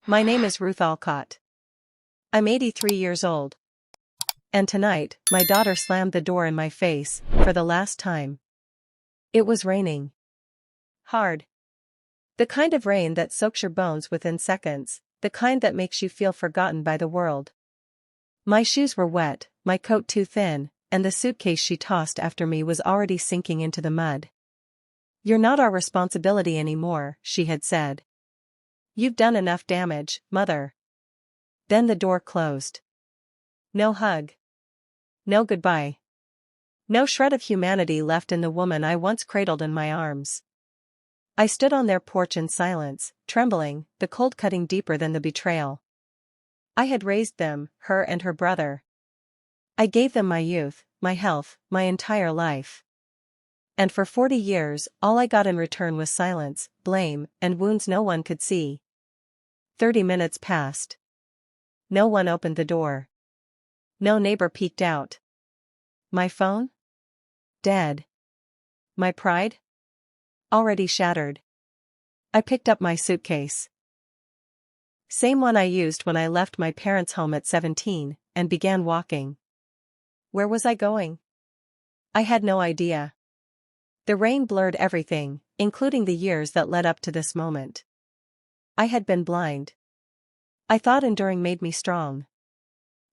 My name is Ruth Alcott. I'm 83 years old. And tonight, my daughter slammed the door in my face, for the last time. It was raining. Hard. The kind of rain that soaks your bones within seconds, the kind that makes you feel forgotten by the world. My shoes were wet, my coat too thin, and the suitcase she tossed after me was already sinking into the mud. "You're not our responsibility anymore," she had said. "You've done enough damage, Mother." Then the door closed. No hug. No goodbye. No shred of humanity left in the woman I once cradled in my arms. I stood on their porch in silence, trembling, the cold cutting deeper than the betrayal. I had raised them, her and her brother. I gave them my youth, my health, my entire life. And for 40 years, all I got in return was silence, blame, and wounds no one could see. 30 minutes passed. No one opened the door. No neighbor peeked out. My phone? Dead. My pride? Already shattered. I picked up my suitcase. Same one I used when I left my parents' home at 17, and began walking. Where was I going? I had no idea. The rain blurred everything, including the years that led up to this moment. I had been blind. I thought enduring made me strong.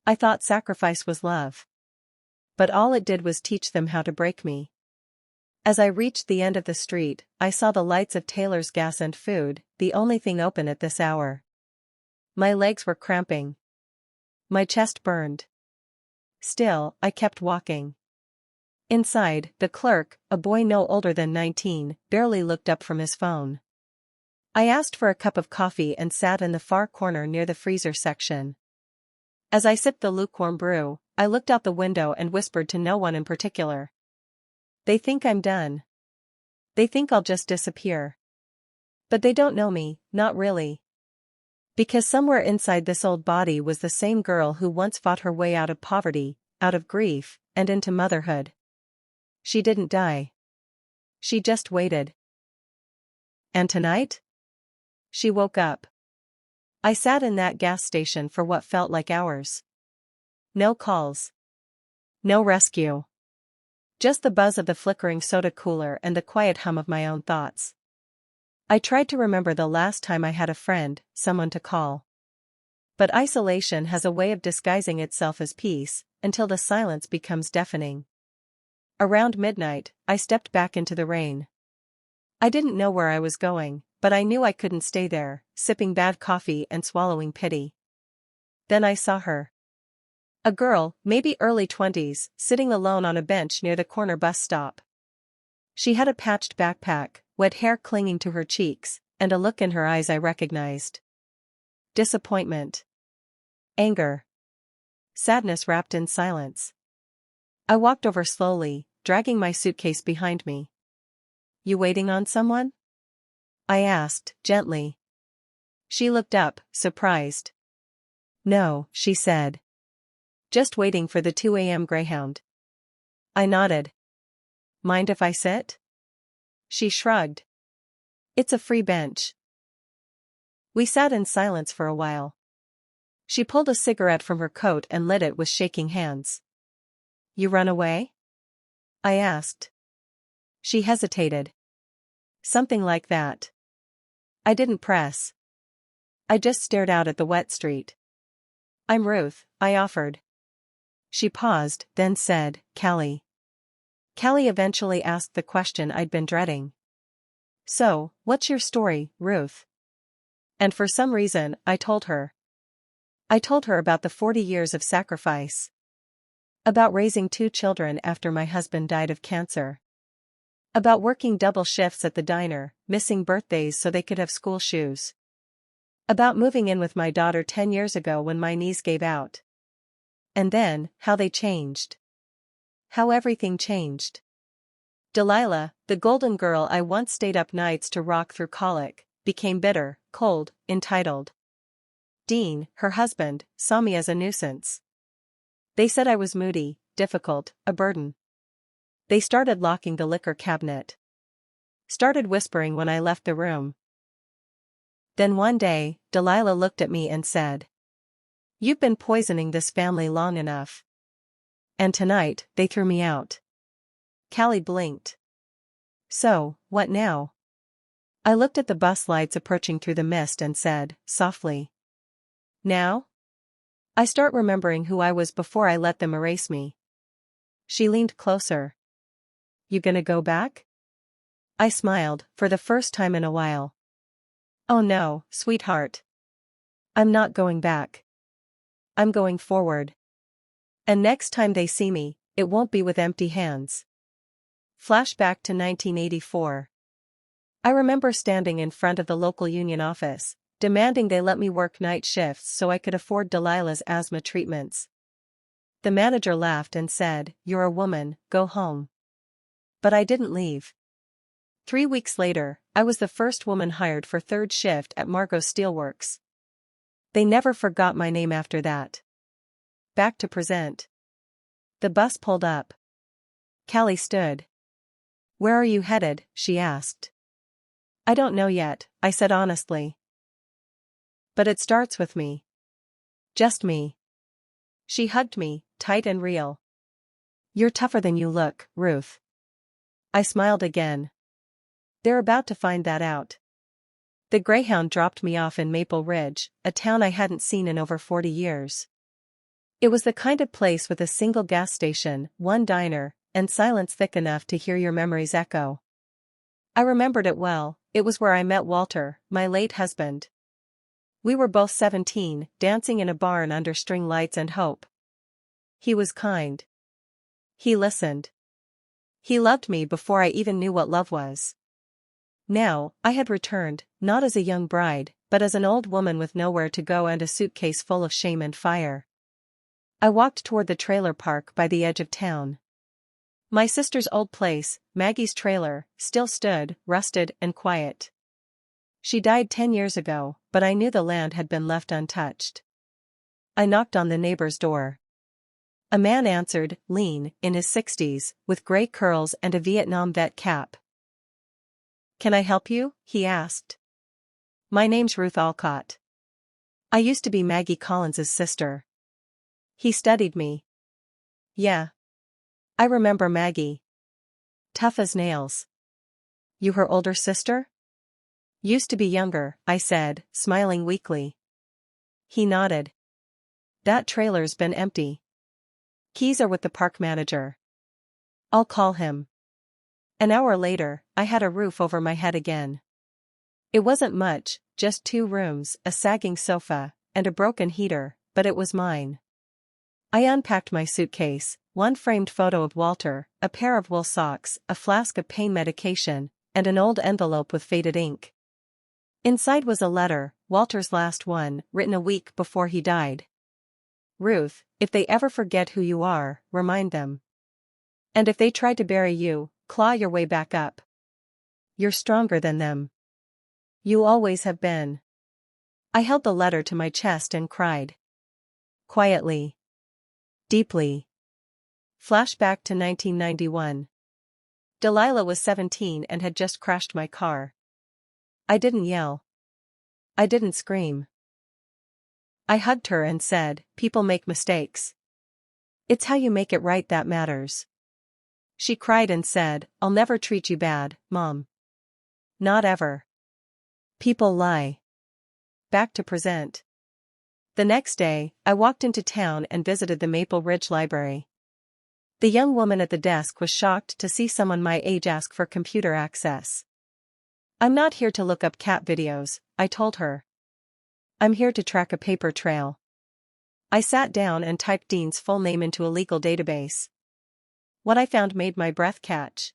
I thought sacrifice was love. But all it did was teach them how to break me. As I reached the end of the street, I saw the lights of Taylor's Gas and Food, the only thing open at this hour. My legs were cramping. My chest burned. Still, I kept walking. Inside, the clerk, a boy no older than 19, barely looked up from his phone. I asked for a cup of coffee and sat in the far corner near the freezer section. As I sipped the lukewarm brew, I looked out the window and whispered to no one in particular. They think I'm done. They think I'll just disappear. But they don't know me, not really. Because somewhere inside this old body was the same girl who once fought her way out of poverty, out of grief, and into motherhood. She didn't die. She just waited. And tonight? She woke up. I sat in that gas station for what felt like hours. No calls. No rescue. Just the buzz of the flickering soda cooler and the quiet hum of my own thoughts. I tried to remember the last time I had a friend, someone to call. But isolation has a way of disguising itself as peace, until the silence becomes deafening. Around midnight, I stepped back into the rain. I didn't know where I was going, but I knew I couldn't stay there, sipping bad coffee and swallowing pity. Then I saw her. A girl, maybe early 20s, sitting alone on a bench near the corner bus stop. She had a patched backpack, wet hair clinging to her cheeks, and a look in her eyes I recognized. Disappointment. Anger. Sadness wrapped in silence. I walked over slowly, dragging my suitcase behind me. "You waiting on someone?" I asked, gently. She looked up, surprised. "No," she said. "Just waiting for the 2 a.m. Greyhound." I nodded. "Mind if I sit?" She shrugged. "It's a free bench." We sat in silence for a while. She pulled a cigarette from her coat and lit it with shaking hands. "You run away?" I asked. She hesitated. "Something like that." I didn't press. I just stared out at the wet street. "I'm Ruth," I offered. She paused, then said, "Callie." Callie eventually asked the question I'd been dreading. "So, what's your story, Ruth?" And for some reason, I told her. I told her about the 40 years of sacrifice. About raising 2 children after my husband died of cancer. About working double shifts at the diner, missing birthdays so they could have school shoes. About moving in with my daughter 10 years ago when my knees gave out. And then, how they changed. How everything changed. Delilah, the golden girl I once stayed up nights to rock through colic, became bitter, cold, entitled. Dean, her husband, saw me as a nuisance. They said I was moody, difficult, a burden. They started locking the liquor cabinet. Started whispering when I left the room. Then one day, Delilah looked at me and said, "You've been poisoning this family long enough." And tonight, they threw me out. Callie blinked. "So, what now?" I looked at the bus lights approaching through the mist and said, softly, "Now? I start remembering who I was before I let them erase me." She leaned closer. "You gonna go back?" I smiled, for the first time in a while. "Oh no, sweetheart. I'm not going back. I'm going forward. And next time they see me, it won't be with empty hands." Flashback to 1984. I remember standing in front of the local union office, demanding they let me work night shifts so I could afford Delilah's asthma treatments. The manager laughed and said, "You're a woman, go home." But I didn't leave. 3 weeks later, I was the first woman hired for third shift at Margot Steelworks. They never forgot my name after that. Back to present. The bus pulled up. Callie stood. "Where are you headed?" she asked. "I don't know yet," I said honestly. "But it starts with me. Just me." She hugged me, tight and real. "You're tougher than you look, Ruth." I smiled again. "They're about to find that out." The Greyhound dropped me off in Maple Ridge, a town I hadn't seen in over 40 years. It was the kind of place with a single gas station, one diner, and silence thick enough to hear your memories echo. I remembered it well. It was where I met Walter, my late husband. We were both 17, dancing in a barn under string lights and hope. He was kind. He listened. He loved me before I even knew what love was. Now, I had returned, not as a young bride, but as an old woman with nowhere to go and a suitcase full of shame and fire. I walked toward the trailer park by the edge of town. My sister's old place, Maggie's trailer, still stood, rusted and quiet. She died 10 years ago, but I knew the land had been left untouched. I knocked on the neighbor's door. A man answered, lean, in his 60s, with gray curls and a Vietnam vet cap. "Can I help you?" he asked. "My name's Ruth Alcott. I used to be Maggie Collins's sister." He studied me. "Yeah. I remember Maggie. Tough as nails." "You her older sister?" "Used to be younger," I said, smiling weakly. He nodded. "That trailer's been empty. Keys are with the park manager. I'll call him." An hour later, I had a roof over my head again. It wasn't much, just 2 rooms, a sagging sofa, and a broken heater, but it was mine. I unpacked my suitcase, one framed photo of Walter, a pair of wool socks, a flask of pain medication, and an old envelope with faded ink. Inside was a letter, Walter's last one, written a week before he died. "Ruth, if they ever forget who you are, remind them. And if they try to bury you, claw your way back up. You're stronger than them. You always have been." I held the letter to my chest and cried. Quietly. Deeply. Flashback to 1991. Delilah was 17 and had just crashed my car. I didn't yell. I didn't scream. I hugged her and said, "People make mistakes. It's how you make it right that matters." She cried and said, "I'll never treat you bad, Mom. Not ever. People lie." Back to present. The next day, I walked into town and visited the Maple Ridge Library. The young woman at the desk was shocked to see someone my age ask for computer access. "I'm not here to look up cat videos," I told her. "I'm here to track a paper trail." I sat down and typed Dean's full name into a legal database. What I found made my breath catch.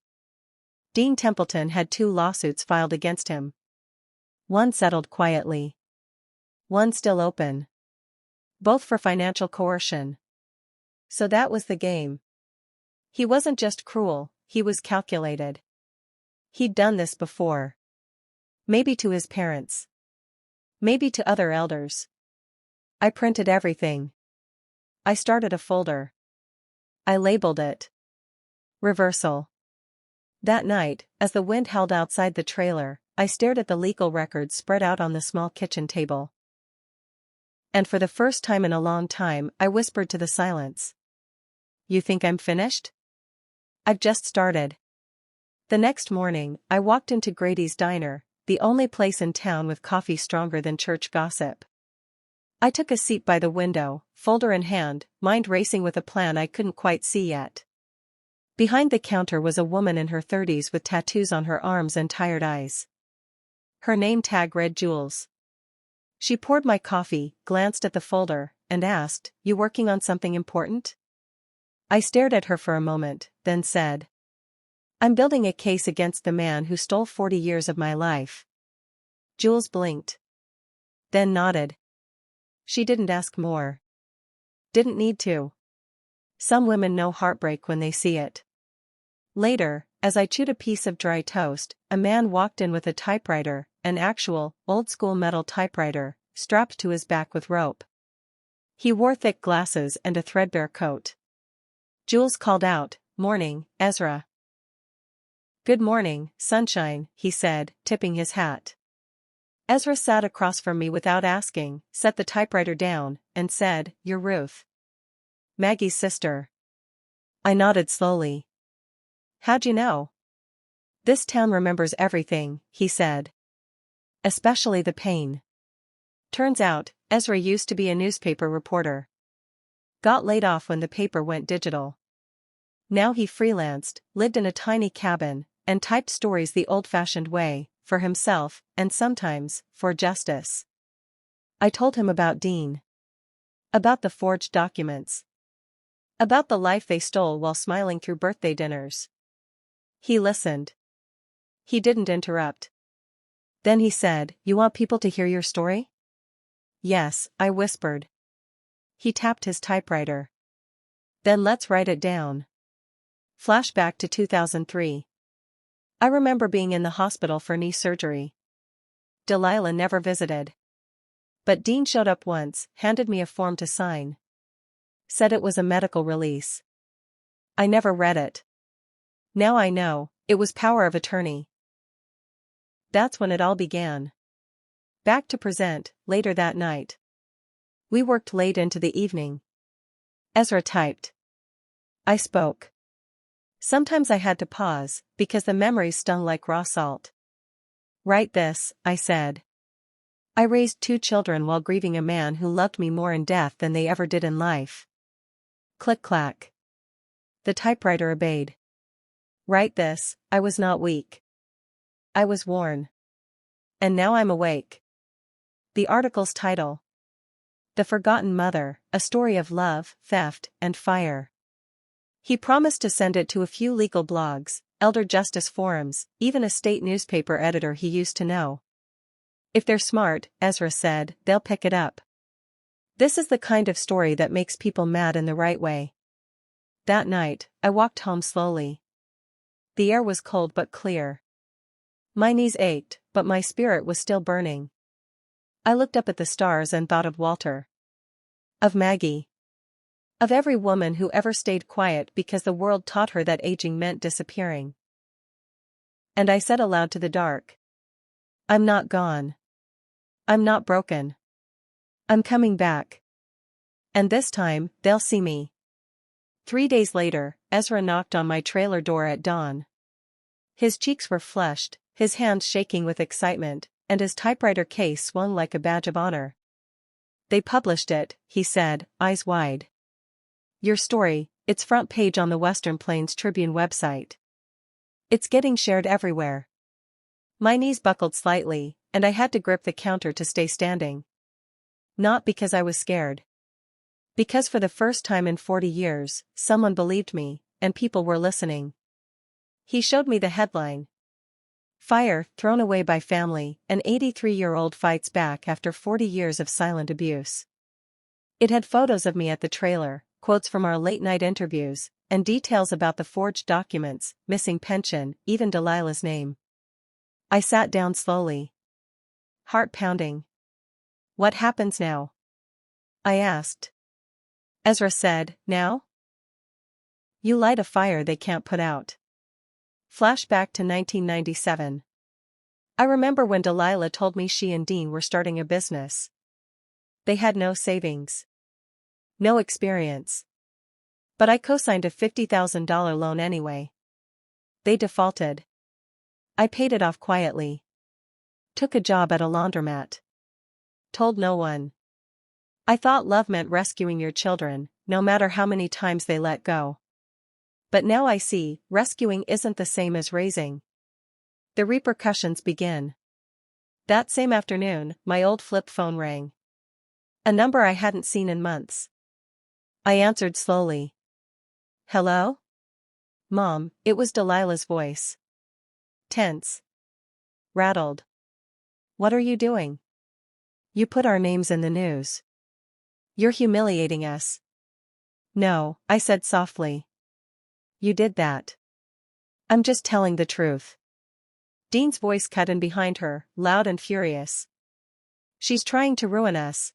Dean Templeton had 2 lawsuits filed against him. One settled quietly. One still open. Both for financial coercion. So that was the game. He wasn't just cruel, he was calculated. He'd done this before. Maybe to his parents. Maybe to other elders. I printed everything. I started a folder. I labeled it Reversal. That night, as the wind howled outside the trailer, I stared at the legal records spread out on the small kitchen table. And for the first time in a long time, I whispered to the silence. You think I'm finished? I've just started. The next morning, I walked into Grady's Diner, the only place in town with coffee stronger than church gossip. I took a seat by the window, folder in hand, mind racing with a plan I couldn't quite see yet. Behind the counter was a woman in her 30s with tattoos on her arms and tired eyes. Her name tag read Jules. She poured my coffee, glanced at the folder, and asked, "You working on something important?" I stared at her for a moment, then said, "I'm building a case against the man who stole 40 years of my life." Jules blinked. Then nodded. She didn't ask more. Didn't need to. Some women know heartbreak when they see it. Later, as I chewed a piece of dry toast, a man walked in with a typewriter, an actual, old-school metal typewriter, strapped to his back with rope. He wore thick glasses and a threadbare coat. Jules called out, "Morning, Ezra." "Good morning, sunshine," he said, tipping his hat. Ezra sat across from me without asking, set the typewriter down, and said, "You're Ruth. Maggie's sister." I nodded slowly. "How'd you know?" "This town remembers everything," he said. "Especially the pain." Turns out, Ezra used to be a newspaper reporter. Got laid off when the paper went digital. Now he freelanced, lived in a tiny cabin, and typed stories the old-fashioned way, for himself, and sometimes, for Justice. I told him about Dean. About the forged documents. About the life they stole while smiling through birthday dinners. He listened. He didn't interrupt. Then he said, "You want people to hear your story?" "Yes," I whispered. He tapped his typewriter. "Then let's write it down." Flashback to 2003. I remember being in the hospital for knee surgery. Delilah never visited. But Dean showed up once, handed me a form to sign. Said it was a medical release. I never read it. Now I know, it was power of attorney. That's when it all began. Back to present, later that night. We worked late into the evening. Ezra typed. I spoke. Sometimes I had to pause, because the memories stung like raw salt. "Write this," I said. "I raised 2 children while grieving a man who loved me more in death than they ever did in life." Click-clack. The typewriter obeyed. "Write this, I was not weak. I was worn. And now I'm awake." The article's title. The Forgotten Mother, a story of love, theft, and fire. He promised to send it to a few legal blogs, elder justice forums, even a state newspaper editor he used to know. "If they're smart," Ezra said, "they'll pick it up. This is the kind of story that makes people mad in the right way." That night, I walked home slowly. The air was cold but clear. My knees ached, but my spirit was still burning. I looked up at the stars and thought of Walter. Of Maggie. Of every woman who ever stayed quiet because the world taught her that aging meant disappearing. And I said aloud to the dark, "I'm not gone. I'm not broken. I'm coming back. And this time, they'll see me." 3 days later, Ezra knocked on my trailer door at dawn. His cheeks were flushed, his hands shaking with excitement, and his typewriter case swung like a badge of honor. "They published it," he said, eyes wide. "Your story, it's front page on the Western Plains Tribune website. It's getting shared everywhere." My knees buckled slightly, and I had to grip the counter to stay standing. Not because I was scared. Because for the first time in 40 years, someone believed me, and people were listening. He showed me the headline. "Fire, thrown away by family, an 83-year-old fights back after 40 years of silent abuse." It had photos of me at the trailer, quotes from our late-night interviews, and details about the forged documents, missing pension, even Delilah's name. I sat down slowly. Heart pounding. "What happens now?" I asked. Ezra said, "Now? You light a fire they can't put out." Flashback to 1997. I remember when Delilah told me she and Dean were starting a business. They had no savings. No experience. But I co-signed a $50,000 loan anyway. They defaulted. I paid it off quietly. Took a job at a laundromat. Told no one. I thought love meant rescuing your children, no matter how many times they let go. But now I see, rescuing isn't the same as raising. The repercussions begin. That same afternoon, my old flip phone rang. A number I hadn't seen in months. I answered slowly. Hello? Mom, it was Delilah's voice. Tense. Rattled. What are you doing? You put our names in the news. You're humiliating us. No, I said softly. You did that. I'm just telling the truth. Dean's voice cut in behind her, loud and furious. She's trying to ruin us.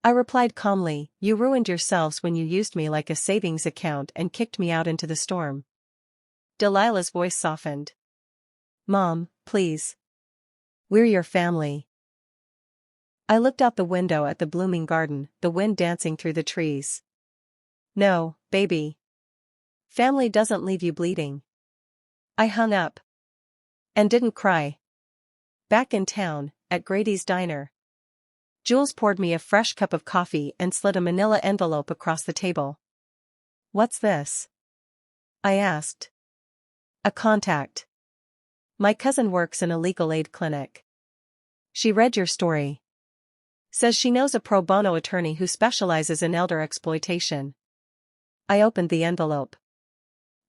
I replied calmly, you ruined yourselves when you used me like a savings account and kicked me out into the storm. Delilah's voice softened. Mom, please. We're your family. I looked out the window at the blooming garden, the wind dancing through the trees. No, baby. Family doesn't leave you bleeding. I hung up. And didn't cry. Back in town, at Grady's diner. Jules poured me a fresh cup of coffee and slid a manila envelope across the table. What's this? I asked. A contact. My cousin works in a legal aid clinic. She read your story. Says she knows a pro bono attorney who specializes in elder exploitation. I opened the envelope.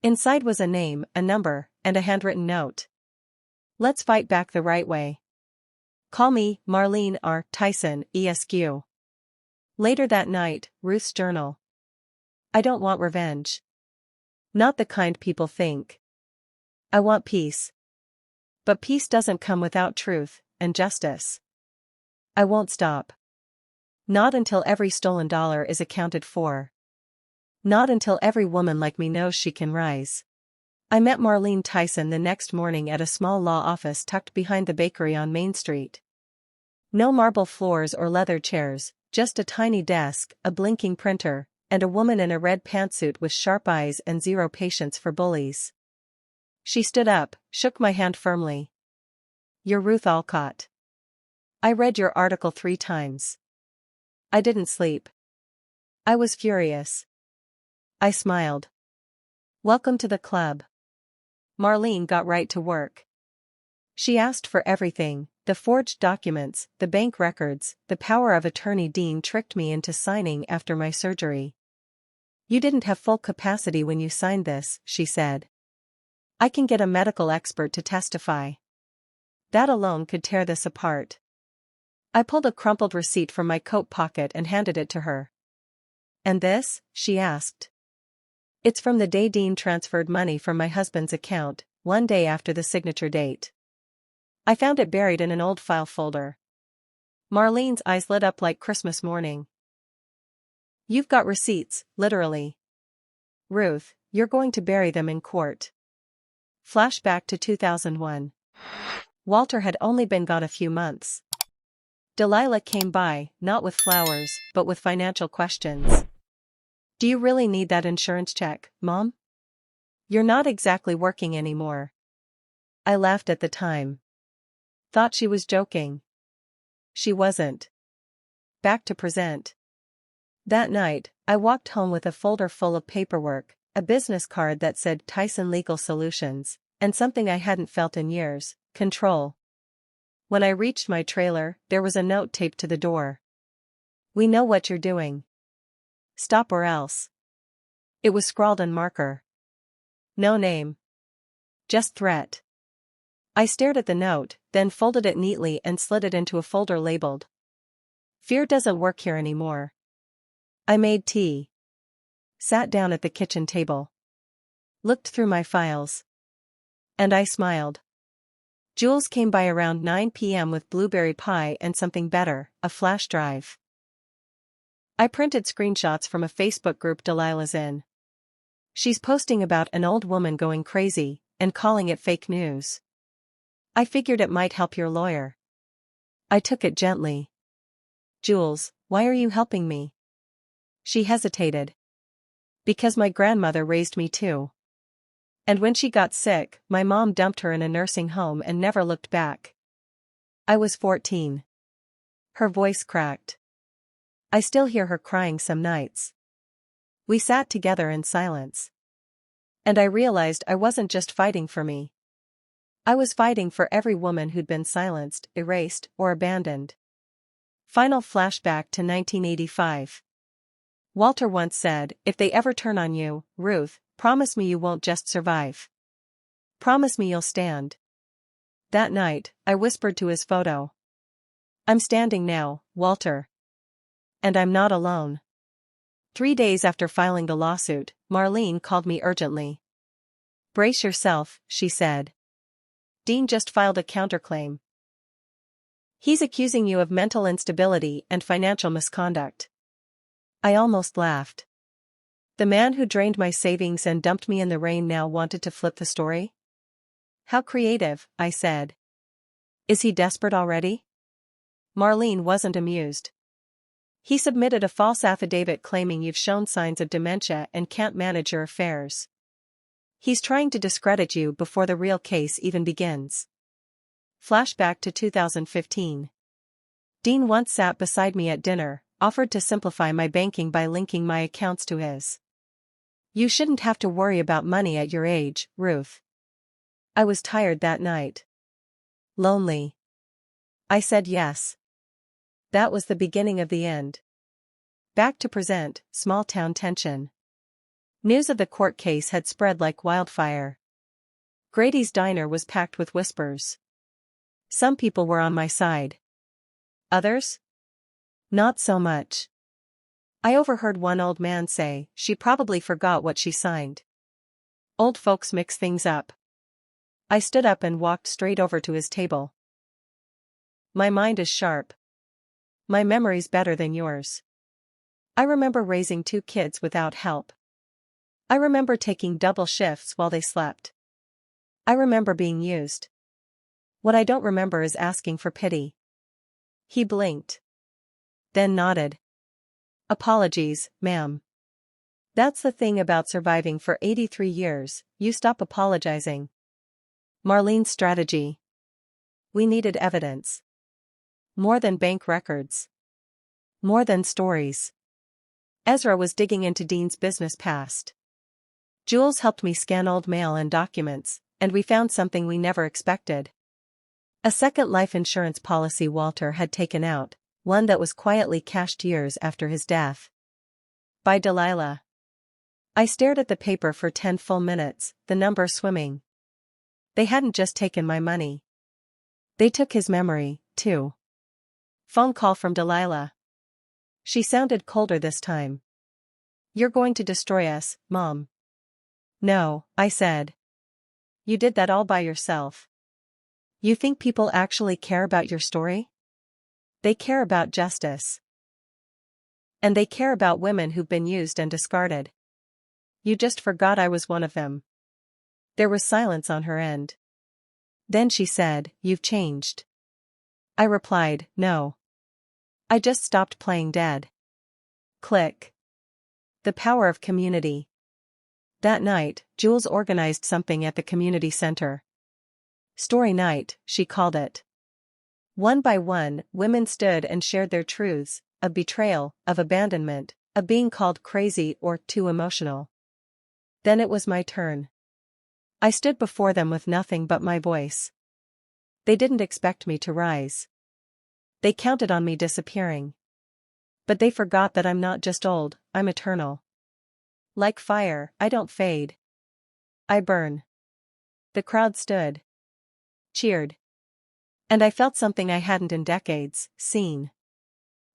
Inside was a name, a number, and a handwritten note. Let's fight back the right way. Call me, Marlene R. Tyson, ESQ. Later that night, Ruth's journal. I don't want revenge. Not the kind people think. I want peace. But peace doesn't come without truth and justice. I won't stop. Not until every stolen dollar is accounted for. Not until every woman like me knows she can rise. I met Marlene Tyson the next morning at a small law office tucked behind the bakery on Main Street. No marble floors or leather chairs, just a tiny desk, a blinking printer, and a woman in a red pantsuit with sharp eyes and zero patience for bullies. She stood up, shook my hand firmly. You're Ruth Alcott. I read your article 3 times. I didn't sleep. I was furious. I smiled. Welcome to the club. Marlene got right to work. She asked for everything, the forged documents, the bank records, the power of attorney Dean tricked me into signing after my surgery. You didn't have full capacity when you signed this, she said. I can get a medical expert to testify. That alone could tear this apart. I pulled a crumpled receipt from my coat pocket and handed it to her. And this? She asked. It's from the day Dean transferred money from my husband's account, one day after the signature date. I found it buried in an old file folder. Marlene's eyes lit up like Christmas morning. You've got receipts, literally. Ruth, you're going to bury them in court. Flashback to 2001. Walter had only been gone a few months. Delilah came by, not with flowers, but with financial questions. Do you really need that insurance check, Mom? You're not exactly working anymore. I laughed at the time. Thought she was joking. She wasn't. Back to present. That night, I walked home with a folder full of paperwork, a business card that said Tyson Legal Solutions, and something I hadn't felt in years, control. When I reached my trailer, there was a note taped to the door. We know what you're doing. Stop or else. It was scrawled in marker. No name. Just threat. I stared at the note, then folded it neatly and slid it into a folder labeled. Fear doesn't work here anymore. I made tea. Sat down at the kitchen table. Looked through my files. And I smiled. Jules came by around 9 p.m. with blueberry pie and something better, a flash drive. I printed screenshots from a Facebook group Delilah's in. She's posting about an old woman going crazy, and calling it fake news. I figured it might help your lawyer. I took it gently. Jules, why are you helping me? She hesitated. Because my grandmother raised me too. And when she got sick, my mom dumped her in a nursing home and never looked back. I was 14. Her voice cracked. I still hear her crying some nights. We sat together in silence. And I realized I wasn't just fighting for me. I was fighting for every woman who'd been silenced, erased, or abandoned. Final flashback to 1985. Walter once said, "If they ever turn on you, Ruth, promise me you won't just survive. Promise me you'll stand." That night, I whispered to his photo. "I'm standing now, Walter. And I'm not alone." 3 days after filing the lawsuit, Marlene called me urgently. "Brace yourself," she said. "Dean just filed a counterclaim. He's accusing you of mental instability and financial misconduct." I almost laughed. The man who drained my savings and dumped me in the rain now wanted to flip the story? How creative, I said. Is he desperate already? Marlene wasn't amused. He submitted a false affidavit claiming you've shown signs of dementia and can't manage your affairs. He's trying to discredit you before the real case even begins. Flashback to 2015. Dean once sat beside me at dinner, offered to simplify my banking by linking my accounts to his. "You shouldn't have to worry about money at your age, Ruth." I was tired that night. Lonely. I said yes. That was the beginning of the end. Back to present, small town tension. News of the court case had spread like wildfire. Grady's diner was packed with whispers. Some people were on my side. Others? Not so much. I overheard one old man say, "She probably forgot what she signed." Old folks mix things up. I stood up and walked straight over to his table. "My mind is sharp. My memory's better than yours. I remember raising 2 kids without help. I remember taking double shifts while they slept. I remember being used. What I don't remember is asking for pity." He blinked. Then nodded. "Apologies, ma'am. That's the thing about surviving for 83 years, you stop apologizing." Marlene's strategy. We needed evidence. More than bank records. More than stories. Ezra was digging into Dean's business past. Jules helped me scan old mail and documents, and we found something we never expected. A second life insurance policy Walter had taken out, one that was quietly cashed years after his death. By Delilah. I stared at the paper for 10 full minutes, the number swimming. They hadn't just taken my money. They took his memory, too. Phone call from Delilah. She sounded colder this time. "You're going to destroy us, Mom." "No," I said. "You did that all by yourself. You think people actually care about your story? They care about justice. And they care about women who've been used and discarded. You just forgot I was one of them." There was silence on her end. Then she said, "You've changed." I replied, "No. I just stopped playing dead." Click. The power of community. That night, Jules organized something at the community center. Story night, she called it. One by one, women stood and shared their truths, of betrayal, of abandonment, of being called crazy or too emotional. Then it was my turn. I stood before them with nothing but my voice. They didn't expect me to rise. They counted on me disappearing. But they forgot that I'm not just old, I'm eternal. Like fire, I don't fade. I burn. The crowd stood. Cheered. And I felt something I hadn't in decades seen.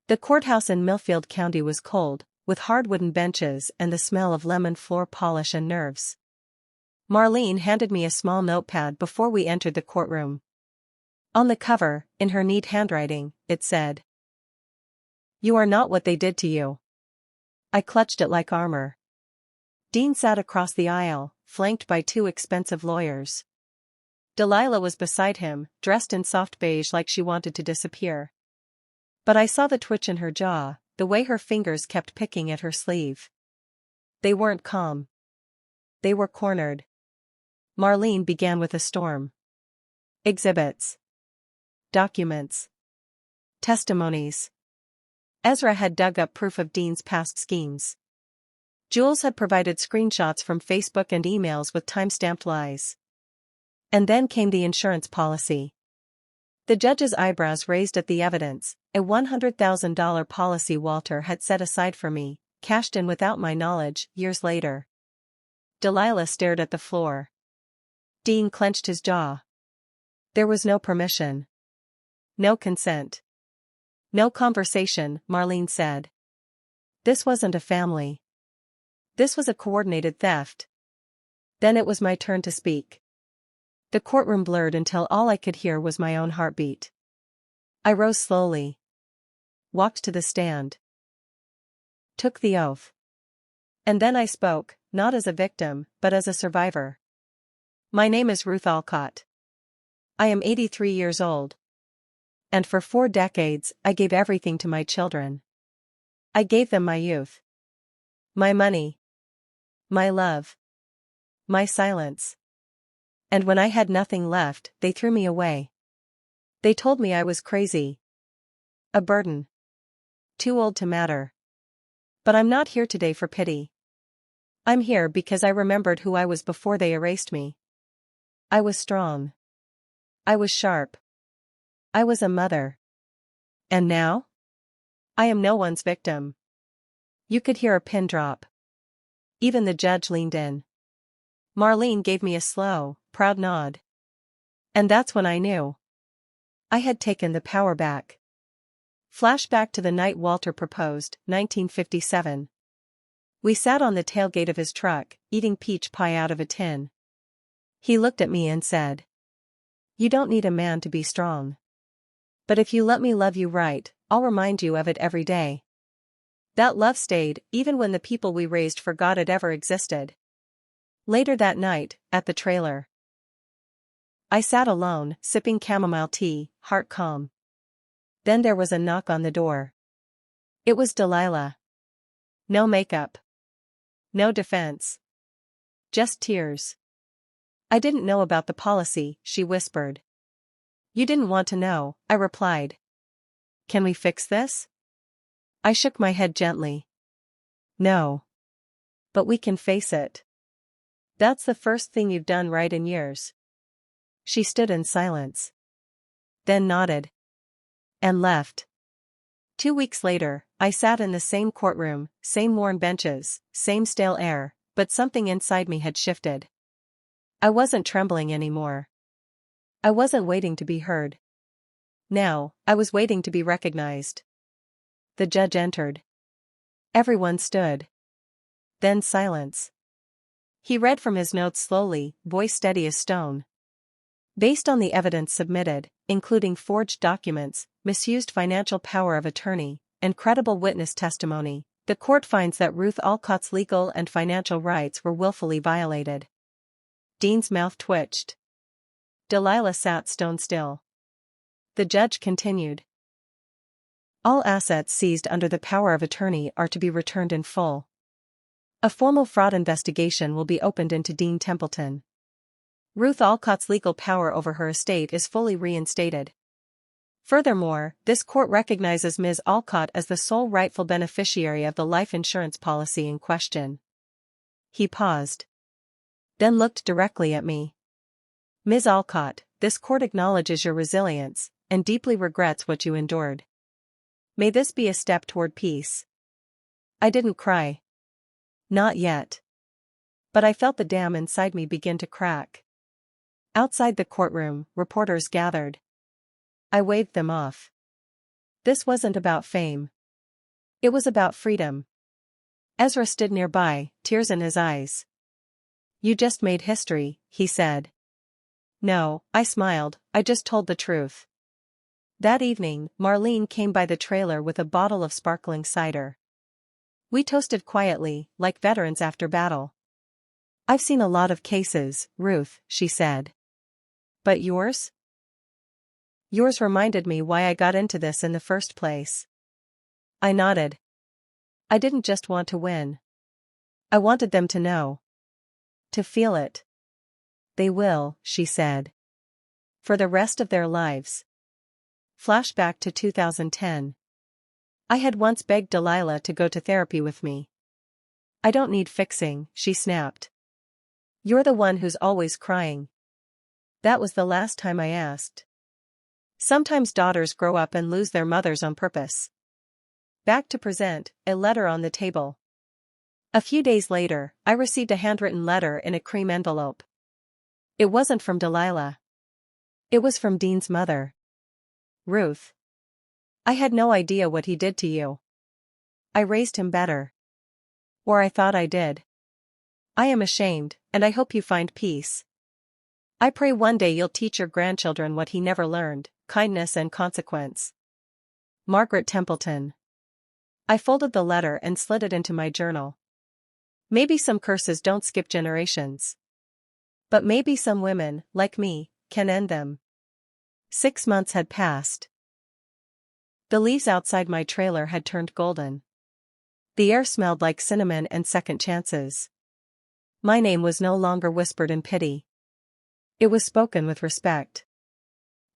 The courthouse in Millfield County was cold, with hard wooden benches and the smell of lemon floor polish and nerves. Marlene handed me a small notepad before we entered the courtroom. On the cover, in her neat handwriting, it said, "You are not what they did to you." I clutched it like armor. Dean sat across the aisle, flanked by 2 expensive lawyers. Delilah was beside him, dressed in soft beige like she wanted to disappear. But I saw the twitch in her jaw, the way her fingers kept picking at her sleeve. They weren't calm. They were cornered. Marlene began with a storm. Exhibits. Documents. Testimonies. Ezra had dug up proof of Dean's past schemes. Jules had provided screenshots from Facebook and emails with time-stamped lies. And then came the insurance policy. The judge's eyebrows raised at the evidence, a $100,000 policy Walter had set aside for me, cashed in without my knowledge, years later. Delilah stared at the floor. Dean clenched his jaw. There was no permission. No consent. No conversation, Marlene said. This wasn't a family. This was a coordinated theft. Then it was my turn to speak. The courtroom blurred until all I could hear was my own heartbeat. I rose slowly. Walked to the stand. Took the oath. And then I spoke, not as a victim, but as a survivor. My name is Ruth Alcott. I am 83 years old. And for 4 decades, I gave everything to my children. I gave them my youth. My money. My love. My silence. And when I had nothing left, they threw me away. They told me I was crazy. A burden. Too old to matter. But I'm not here today for pity. I'm here because I remembered who I was before they erased me. I was strong. I was sharp. I was a mother. And now? I am no one's victim. You could hear a pin drop. Even the judge leaned in. Marlene gave me a slow, proud nod. And that's when I knew. I had taken the power back. Flashback to the night Walter proposed, 1957. We sat on the tailgate of his truck, eating peach pie out of a tin. He looked at me and said, "You don't need a man to be strong. But if you let me love you right, I'll remind you of it every day." That love stayed, even when the people we raised forgot it ever existed. Later that night, at the trailer, I sat alone, sipping chamomile tea, heart calm. Then there was a knock on the door. It was Delilah. No makeup. No defense. Just tears. "I didn't know about the policy," she whispered. "You didn't want to know," I replied. "Can we fix this?" I shook my head gently. "No. But we can face it. That's the first thing you've done right in years." She stood in silence. Then nodded. And left. 2 weeks later, I sat in the same courtroom, same worn benches, same stale air, but something inside me had shifted. I wasn't trembling anymore. I wasn't waiting to be heard. Now, I was waiting to be recognized. The judge entered. Everyone stood. Then silence. He read from his notes slowly, voice steady as stone. Based on the evidence submitted, including forged documents, misused financial power of attorney, and credible witness testimony, the court finds that Ruth Alcott's legal and financial rights were willfully violated. Dean's mouth twitched. Delilah sat stone still. The judge continued. All assets seized under the power of attorney are to be returned in full. A formal fraud investigation will be opened into Dean Templeton. Ruth Alcott's legal power over her estate is fully reinstated. Furthermore, this court recognizes Ms. Alcott as the sole rightful beneficiary of the life insurance policy in question. He paused. Then looked directly at me. Ms. Alcott, this court acknowledges your resilience, and deeply regrets what you endured. May this be a step toward peace. I didn't cry. Not yet. But I felt the dam inside me begin to crack. Outside the courtroom, reporters gathered. I waved them off. This wasn't about fame. It was about freedom. Ezra stood nearby, tears in his eyes. You just made history, he said. No, I smiled, I just told the truth. That evening, Marlene came by the trailer with a bottle of sparkling cider. We toasted quietly, like veterans after battle. I've seen a lot of cases, Ruth, she said. But yours? Yours reminded me why I got into this in the first place. I nodded. I didn't just want to win. I wanted them to know. To feel it. They will, she said. For the rest of their lives. Flashback to 2010. I had once begged Delilah to go to therapy with me. I don't need fixing, she snapped. You're the one who's always crying. That was the last time I asked. Sometimes daughters grow up and lose their mothers on purpose. Back to present, a letter on the table. A few days later, I received a handwritten letter in a cream envelope. It wasn't from Delilah. It was from Dean's mother. Ruth. I had no idea what he did to you. I raised him better. Or I thought I did. I am ashamed, and I hope you find peace. I pray one day you'll teach your grandchildren what he never learned, kindness and consequence. Margaret Templeton. I folded the letter and slid it into my journal. Maybe some curses don't skip generations. But maybe some women, like me, can end them. 6 months had passed. The leaves outside my trailer had turned golden. The air smelled like cinnamon and second chances. My name was no longer whispered in pity. It was spoken with respect.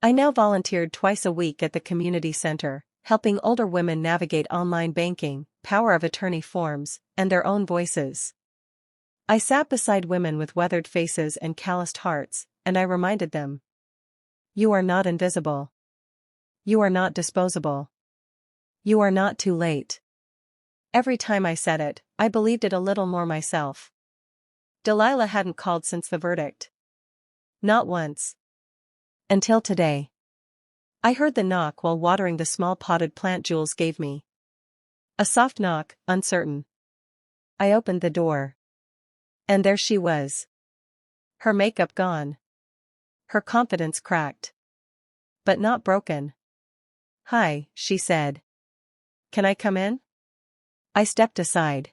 I now volunteered twice a week at the community center, helping older women navigate online banking, power of attorney forms, and their own voices. I sat beside women with weathered faces and calloused hearts, and I reminded them. You are not invisible. You are not disposable. You are not too late. Every time I said it, I believed it a little more myself. Delilah hadn't called since the verdict. Not once. Until today. I heard the knock while watering the small potted plant Jules gave me. A soft knock, uncertain. I opened the door. And there she was. Her makeup gone. Her confidence cracked. But not broken. Hi, she said. Can I come in? I stepped aside.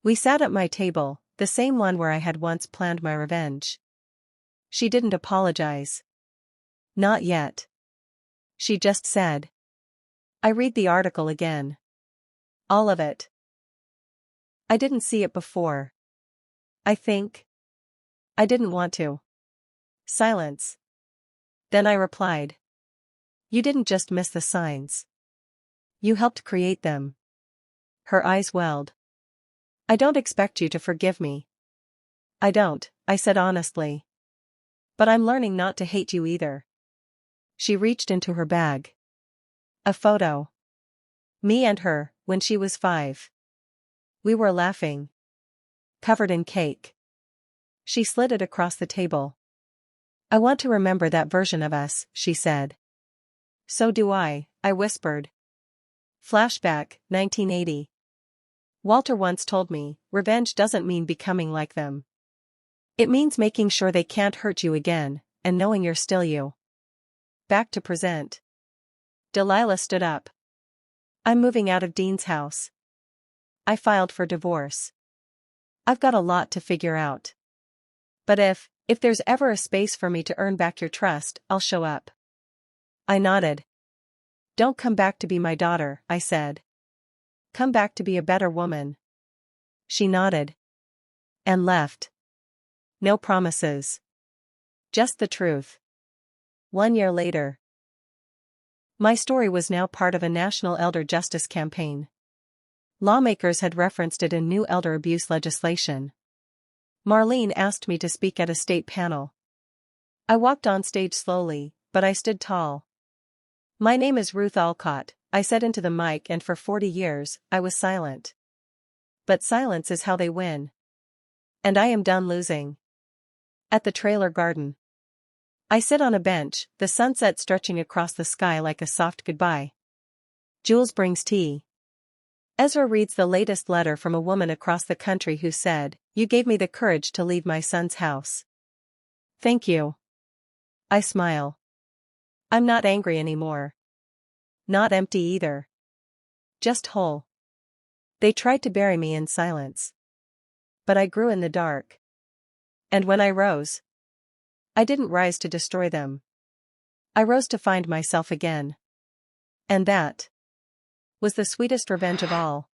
We sat at my table, the same one where I had once planned my revenge. She didn't apologize. Not yet. She just said. I read the article again. All of it. I didn't see it before. I think. I didn't want to. Silence. Then I replied. You didn't just miss the signs. You helped create them. Her eyes welled. I don't expect you to forgive me. I don't, I said honestly. But I'm learning not to hate you either. She reached into her bag. A photo. Me and her, when she was 5. We were laughing. Covered in cake. She slid it across the table. I want to remember that version of us, she said. So do I whispered. Flashback, 1980. Walter once told me, revenge doesn't mean becoming like them. It means making sure they can't hurt you again, and knowing you're still you. Back to present. Delilah stood up. I'm moving out of Dean's house. I filed for divorce. I've got a lot to figure out. But if there's ever a space for me to earn back your trust, I'll show up. I nodded. Don't come back to be my daughter, I said. Come back to be a better woman. She nodded. And left. No promises. Just the truth. 1 year later. My story was now part of a national elder justice campaign. Lawmakers had referenced it in new elder abuse legislation. Marlene asked me to speak at a state panel. I walked on stage slowly, but I stood tall. My name is Ruth Alcott, I said into the mic, and for 40 years, I was silent. But silence is how they win. And I am done losing. At the trailer garden. I sit on a bench, the sunset stretching across the sky like a soft goodbye. Jules brings tea. Ezra reads the latest letter from a woman across the country who said, "You gave me the courage to leave my son's house." Thank you. I smile. I'm not angry anymore. Not empty either. Just whole. They tried to bury me in silence. But I grew in the dark. And when I rose, I didn't rise to destroy them. I rose to find myself again. And that was the sweetest revenge of all.